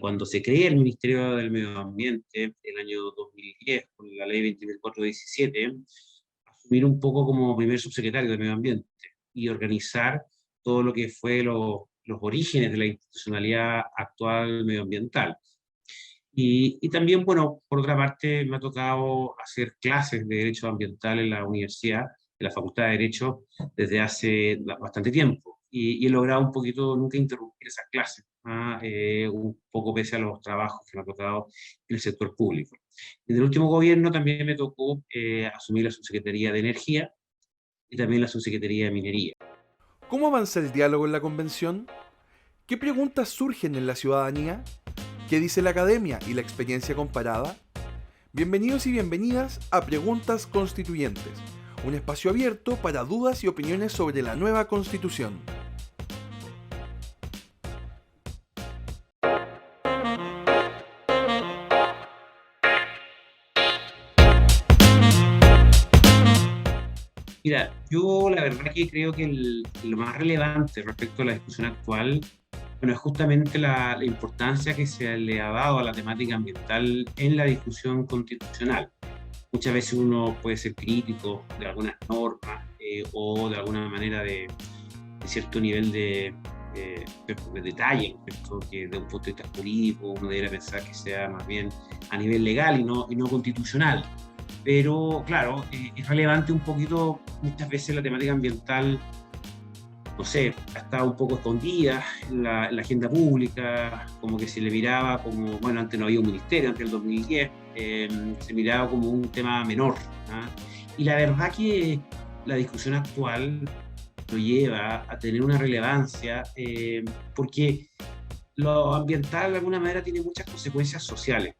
Cuando se crea el Ministerio del Medio Ambiente, el año 2010, con la ley 20.417, asumir un poco como primer subsecretario de Medio Ambiente y organizar todo lo que fue los orígenes de la institucionalidad actual medioambiental. Y también, bueno, por otra parte, me ha tocado hacer clases de Derecho Ambiental en la universidad, en la Facultad de Derecho, desde hace bastante tiempo. Y he logrado un poquito nunca interrumpir esas clases, un poco pese a los trabajos que me ha tocado en el sector público. En el último gobierno también me tocó asumir la Subsecretaría de Energía y también la Subsecretaría de Minería. ¿Cómo avanza el diálogo en la convención? ¿Qué preguntas surgen en la ciudadanía? ¿Qué dice la academia y la experiencia comparada? Bienvenidos y bienvenidas a Preguntas Constituyentes, un espacio abierto para dudas y opiniones sobre la nueva Constitución. Mira, yo la verdad que creo que lo más relevante respecto a la discusión actual, bueno, es justamente la importancia que se le ha dado a la temática ambiental en la discusión constitucional. Muchas veces uno puede ser crítico de algunas normas o de alguna manera de cierto nivel de detalle, ¿cierto? Que de un punto de vista jurídico uno debería pensar que sea más bien a nivel legal y no constitucional. Pero claro, es relevante un poquito, muchas veces la temática ambiental, no sé, ha estado un poco escondida en la agenda pública, como que se le miraba como, bueno, antes no había un ministerio, antes del 2010, se miraba como un tema menor. ¿Ah? Y la verdad que la discusión actual lo lleva a tener una relevancia, porque lo ambiental de alguna manera tiene muchas consecuencias sociales.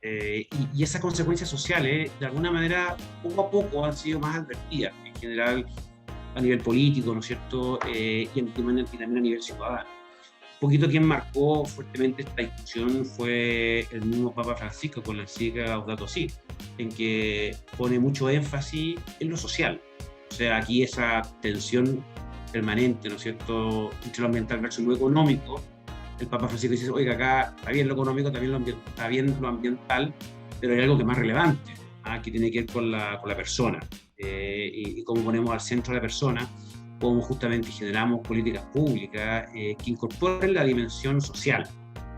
Y esas consecuencias sociales, de alguna manera, poco a poco han sido más advertidas, en general a nivel político, ¿no es cierto? Y también a nivel ciudadano. Un poquito quien marcó fuertemente esta discusión fue el mismo Papa Francisco con la encíclica Laudato Si, en que pone mucho énfasis en lo social. O sea, aquí esa tensión permanente, ¿no es cierto?, entre lo ambiental versus lo económico. El Papa Francisco dice, oiga, acá está bien lo económico, también está bien lo ambiental, pero hay algo que es más relevante, que tiene que ver con la persona, y cómo ponemos al centro a la persona, cómo justamente generamos políticas públicas que incorporen la dimensión social.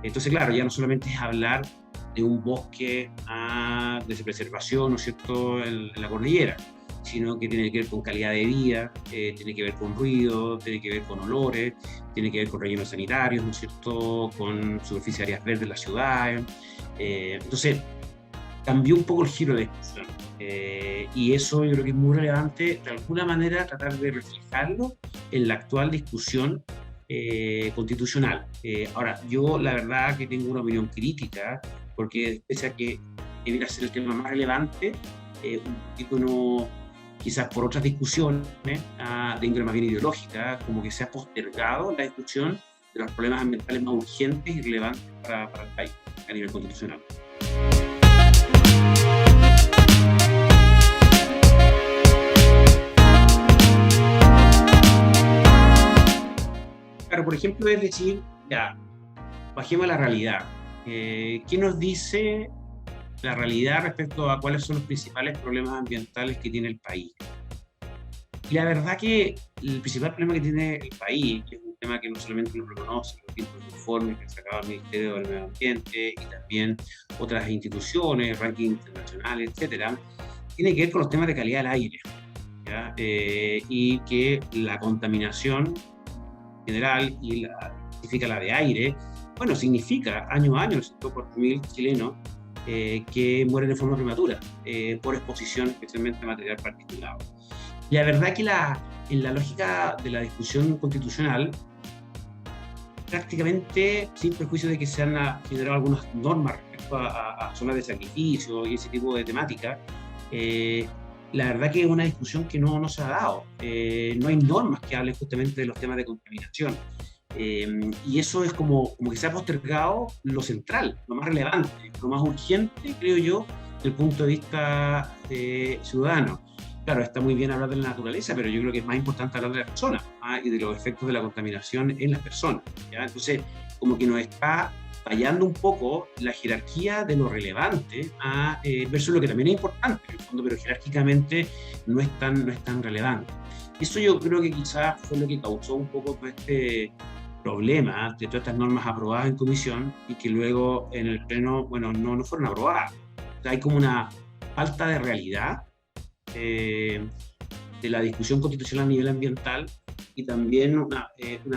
Entonces, claro, ya no solamente es hablar de un bosque de preservación, ¿no es cierto?, en la cordillera, sino que tiene que ver con calidad de vida, tiene que ver con ruido, tiene que ver con olores, tiene que ver con rellenos sanitarios, ¿no es cierto?, con superficies áreas verdes de las ciudades. Entonces, cambió un poco el giro de discusión. Y eso yo creo que es muy relevante, de alguna manera, tratar de reflejarlo en la actual discusión constitucional. Ahora, yo la verdad que tengo una opinión crítica, porque pese a que debería ser el tema más relevante, un poquito no, quizás por otras discusiones de índole más bien ideológica, como que se ha postergado la discusión de los problemas ambientales más urgentes y relevantes para el país a nivel constitucional. Claro, por ejemplo, es decir, ya, bajemos a la realidad. ¿Qué nos dice la realidad respecto a cuáles son los principales problemas ambientales que tiene el país? Y la verdad que el principal problema que tiene el país, que es un tema que no solamente lo reconoce los distintos informes que sacaba el Ministerio del Medio Ambiente y también otras instituciones, rankings internacionales, etcétera, tiene que ver con los temas de calidad del aire, ¿ya? Y que la contaminación general y significa la de aire, bueno, significa año a año 104.000 chilenos que mueren de forma prematura por exposición especialmente a material particulado. Y la verdad que en la lógica de la discusión constitucional, prácticamente sin perjuicio de que se han generado algunas normas respecto a zonas de sacrificio y ese tipo de temática, la verdad que es una discusión que no se ha dado. No hay normas que hablen justamente de los temas de contaminación. Y eso es como que se ha postergado lo central, lo más relevante, lo más urgente, creo yo, desde el punto de vista ciudadano. Claro, está muy bien hablar de la naturaleza, pero yo creo que es más importante hablar de la persona y de los efectos de la contaminación en las personas, ¿ya? Entonces, como que nos está fallando un poco la jerarquía de lo relevante versus lo que también es importante, en el fondo, pero jerárquicamente no es tan relevante. Eso yo creo que quizás fue lo que causó un poco todo este problema de todas estas normas aprobadas en comisión y que luego en el pleno, bueno, no fueron aprobadas. O sea, hay como una falta de realidad de la discusión constitucional a nivel ambiental y también una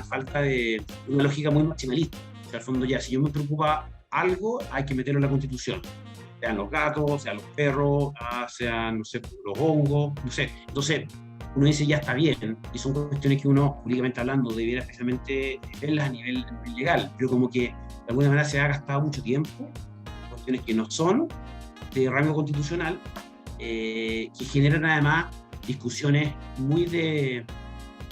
falta de una lógica muy maximalista. O sea, al fondo ya, si yo me preocupa algo, hay que meterlo en la Constitución. Sean los gatos, sean los perros, sean, no sé, los hongos, no sé. Entonces, uno dice, ya está bien, y son cuestiones que uno, jurídicamente hablando, debiera especialmente verlas a nivel legal, pero como que de alguna manera se ha gastado mucho tiempo, cuestiones que no son de rango constitucional, que generan además discusiones muy de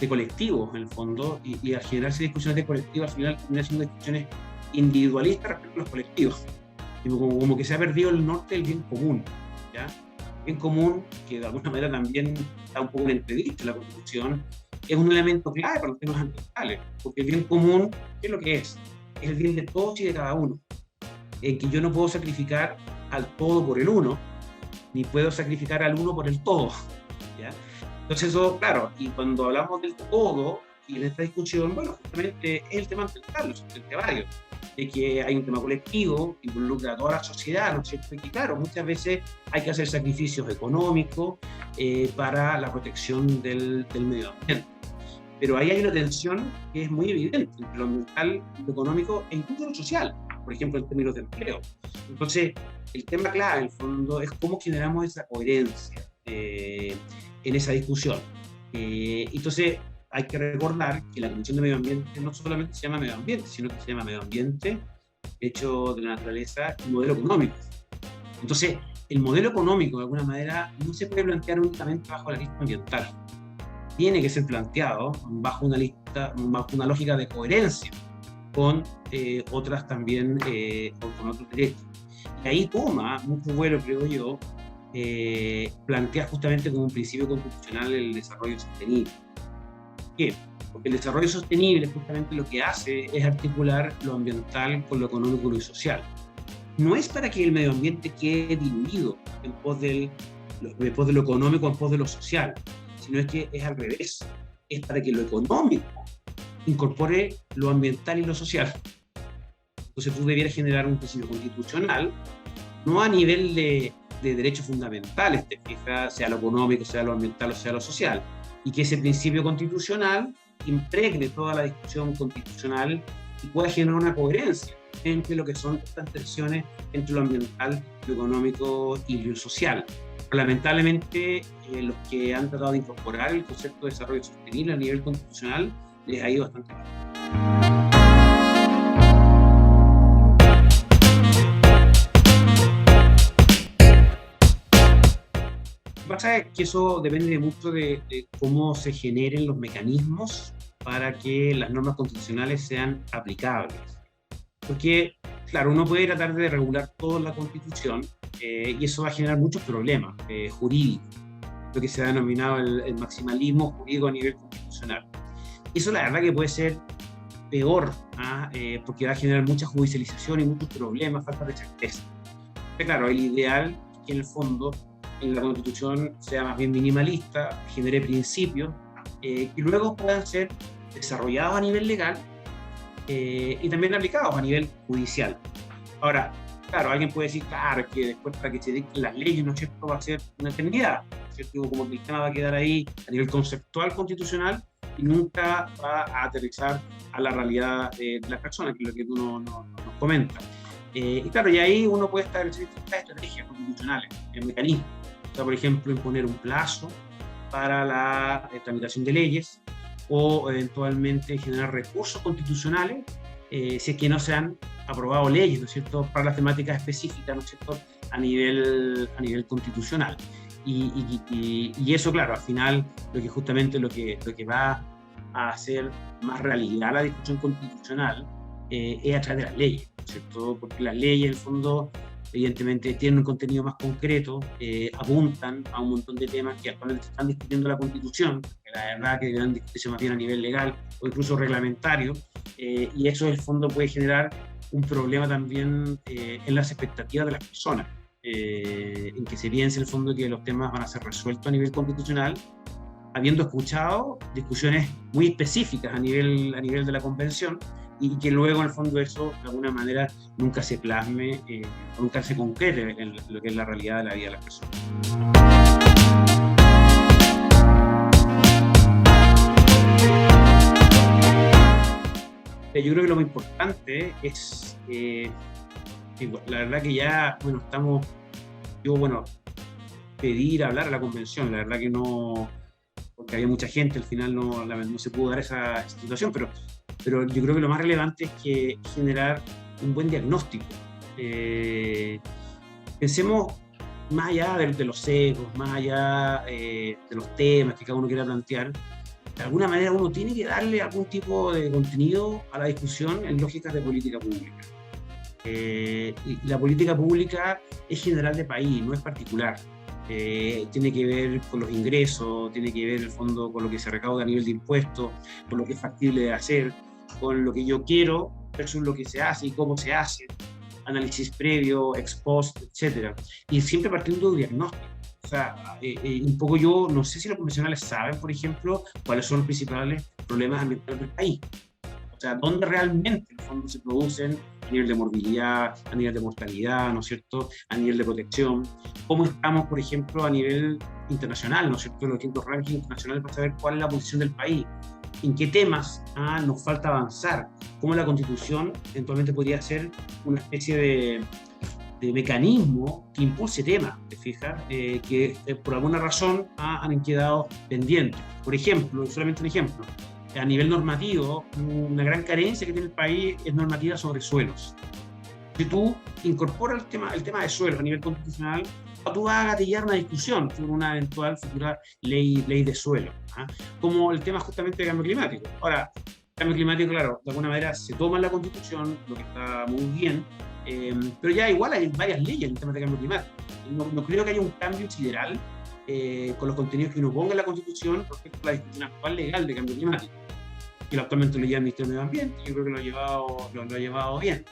colectivos, en el fondo, y al generarse discusiones de colectivos, al final terminan siendo discusiones individualistas respecto a los colectivos. Como que se ha perdido el norte del bien común, ¿ya? Bien común, que de alguna manera también está un poco en entrevista en la Constitución, es un elemento clave para los temas ambientales, porque el bien común, ¿qué es lo que es? Es el bien de todos y de cada uno, en que yo no puedo sacrificar al todo por el uno, ni puedo sacrificar al uno por el todo, ¿ya? Entonces eso, claro, y cuando hablamos del todo, y en esta discusión, bueno, justamente es el tema ambiental, el tema varios, de que hay un tema colectivo, que involucra a toda la sociedad, ¿no es cierto? Y que, claro, muchas veces hay que hacer sacrificios económicos para la protección del medio ambiente. Pero ahí hay una tensión que es muy evidente entre lo ambiental, lo económico e incluso lo social, por ejemplo, en términos de empleo. Entonces, el tema clave, en el fondo, es cómo generamos esa coherencia en esa discusión. Entonces, hay que recordar que la Comisión de Medio Ambiente no solamente se llama Medio Ambiente, sino que se llama Medio Ambiente, Derecho de la Naturaleza y Modelo Económico. Entonces, el modelo económico, de alguna manera, no se puede plantear únicamente bajo la lista ambiental. Tiene que ser planteado bajo una lógica de coherencia con otras también, con otros derechos. Y ahí toma mucho vuelo, creo yo, plantea justamente como un principio constitucional el desarrollo sostenible. ¿Por qué? Porque el desarrollo sostenible justamente lo que hace es articular lo ambiental con lo económico y lo social. No es para que el medio ambiente quede diluido en pos de lo económico, en pos de lo social, sino es que es al revés. Es para que lo económico incorpore lo ambiental y lo social. Entonces tú debieras generar un principio constitucional, no a nivel de derechos fundamentales, te fijas, sea lo económico, sea lo ambiental o sea lo social, y que ese principio constitucional impregne toda la discusión constitucional y pueda generar una coherencia entre lo que son estas tensiones entre lo ambiental, lo económico y lo social. Pero lamentablemente, los que han tratado de incorporar el concepto de desarrollo sostenible a nivel constitucional les ha ido bastante mal. Lo que pasa es que eso depende mucho de cómo se generen los mecanismos para que las normas constitucionales sean aplicables. Porque, claro, uno puede tratar de regular toda la Constitución y eso va a generar muchos problemas jurídicos, lo que se ha denominado el maximalismo jurídico a nivel constitucional. Eso la verdad que puede ser peor, porque va a generar mucha judicialización y muchos problemas, falta de certeza. Pero claro, el ideal es que en el fondo en la Constitución sea más bien minimalista, genere principios que luego puedan ser desarrollados a nivel legal y también aplicados a nivel judicial. Ahora, claro, alguien puede decir, claro, que después para que se dicten las leyes, ¿no es cierto?, va a ser una eternidad, ¿no es cierto? Como que el tema va a quedar ahí a nivel conceptual constitucional y nunca va a aterrizar a la realidad de las personas, que es lo que tú nos comentas. Y claro, y ahí uno puede establecer distintas estrategias constitucionales, mecanismos. O sea, por ejemplo, imponer un plazo para la tramitación de leyes o eventualmente generar recursos constitucionales si es que no se han aprobado leyes, ¿no es cierto?, para las temáticas específicas, ¿no es cierto?, a nivel constitucional. Y eso, claro, al final lo que va a hacer más realidad la discusión constitucional es a través de las leyes, ¿no es cierto?, porque las leyes, en el fondo, evidentemente tienen un contenido más concreto, apuntan a un montón de temas que actualmente se están discutiendo en la Constitución, que la verdad que deberán discutirse más bien a nivel legal o incluso reglamentario, y eso en el fondo puede generar un problema también en las expectativas de las personas, en que se piense en el fondo que los temas van a ser resueltos a nivel constitucional, habiendo escuchado discusiones muy específicas a nivel de la convención, y que luego en el fondo eso de alguna manera nunca se plasme, nunca se concrete en lo que es la realidad de la vida de las personas. Yo creo que lo más importante es, la verdad que ya, bueno, pedir hablar a la convención, la verdad que no, porque había mucha gente, al final no se pudo dar esa situación, pero yo creo que lo más relevante es que generar un buen diagnóstico. Pensemos más allá de los sesgos, más allá de los temas que cada uno quiera plantear. De alguna manera uno tiene que darle algún tipo de contenido a la discusión en lógicas de política pública. Y la política pública es general de país, no es particular. Tiene que ver con los ingresos, tiene que ver en el fondo con lo que se recauda a nivel de impuestos, con lo que es factible de hacer, con lo que yo quiero versus lo que se hace y cómo se hace, análisis previo, ex post, etc. Y siempre partiendo de un diagnóstico. O sea, un poco yo no sé si los profesionales saben, por ejemplo, cuáles son los principales problemas ambientales del país. O sea, dónde realmente en el fondo se producen a nivel de morbilidad, a nivel de mortalidad, ¿no es cierto?, a nivel de protección. Cómo estamos, por ejemplo, a nivel internacional, ¿no es cierto?, en los distintos rankings internacionales para saber cuál es la posición del país, en qué temas nos falta avanzar, cómo la Constitución eventualmente podría ser una especie de mecanismo que impulse temas, ¿te fijas? Que por alguna razón han quedado pendientes. Por ejemplo, solamente un ejemplo, a nivel normativo, una gran carencia que tiene el país es normativa sobre suelos. Si tú incorporas el tema de suelos a nivel constitucional, tú vas a gatillar una discusión sobre una eventual futura ley de suelo, como el tema justamente de cambio climático. Ahora, cambio climático, claro, de alguna manera se toma en la Constitución, lo que está muy bien, pero ya igual hay varias leyes en temas de cambio climático. No creo que haya un cambio sideral con los contenidos que uno ponga en la Constitución respecto a la discusión actual legal de cambio climático, que actualmente lo lleva el Ministerio de Medio Ambiente. Yo creo que lo ha llevado bien.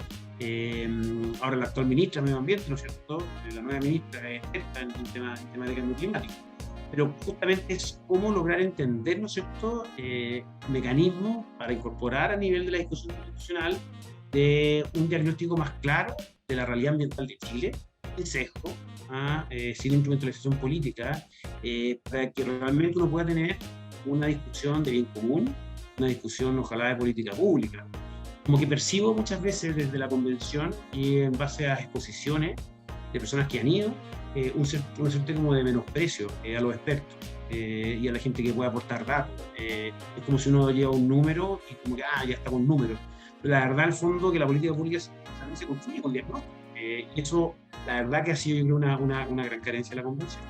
Ahora la actual ministra de Medio Ambiente, ¿no es cierto?, la nueva ministra es experta en temas de cambio climático. Pero justamente es cómo lograr entender, ¿no es cierto?, mecanismos para incorporar a nivel de la discusión constitucional de un diagnóstico más claro de la realidad ambiental de Chile, sin sesgo, sin instrumentalización política, para que realmente uno pueda tener una discusión de bien común, una discusión ojalá de política pública. Como que percibo muchas veces desde la convención y en base a exposiciones de personas que han ido, una suerte como de menosprecio a los expertos y a la gente que puede aportar datos. Es como si uno lleva un número y como que ya está con números. Pero la verdad, al fondo, que la política pública también se construye con diagnóstico. Y eso, la verdad que ha sido, yo creo, una gran carencia de la convención.